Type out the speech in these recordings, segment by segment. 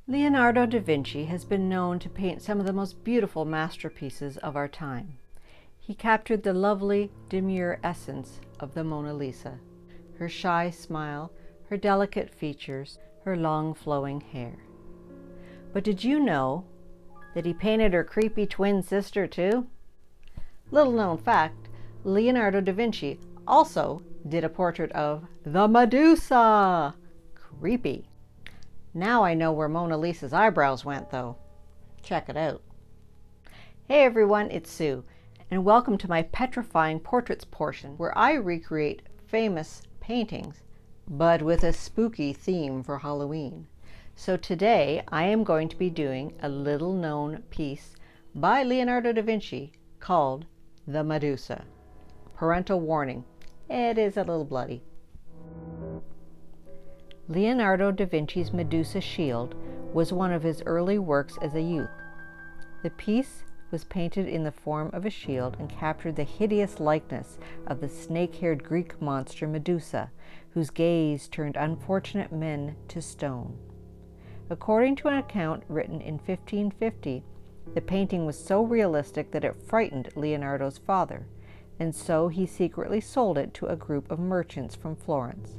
Leonardo da Vinci has been known to paint some of the most beautiful masterpieces of our time. He captured the lovely, demure essence of the Mona Lisa, her shy smile, her delicate features, her long flowing hair. But did you know that he painted her creepy twin sister too? Little known fact, Leonardo da Vinci also did a portrait of the Medusa. Creepy. Now I know where Mona Lisa's eyebrows went, though. Check it out. Hey everyone, it's Sue, and welcome to my Petrifying Portraits portion, where I recreate famous paintings, but with a spooky theme for Halloween. So today I am going to be doing a little-known piece by Leonardo da Vinci called The Medusa. Parental warning, it is a little bloody. Leonardo da Vinci's Medusa Shield was one of his early works as a youth. The piece was painted in the form of a shield and captured the hideous likeness of the snake-haired Greek monster Medusa, whose gaze turned unfortunate men to stone. According to an account written in 1550, the painting was so realistic that it frightened Leonardo's father, and so he secretly sold it to a group of merchants from Florence.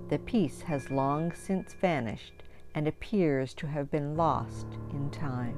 The piece has long since vanished and appears to have been lost in time.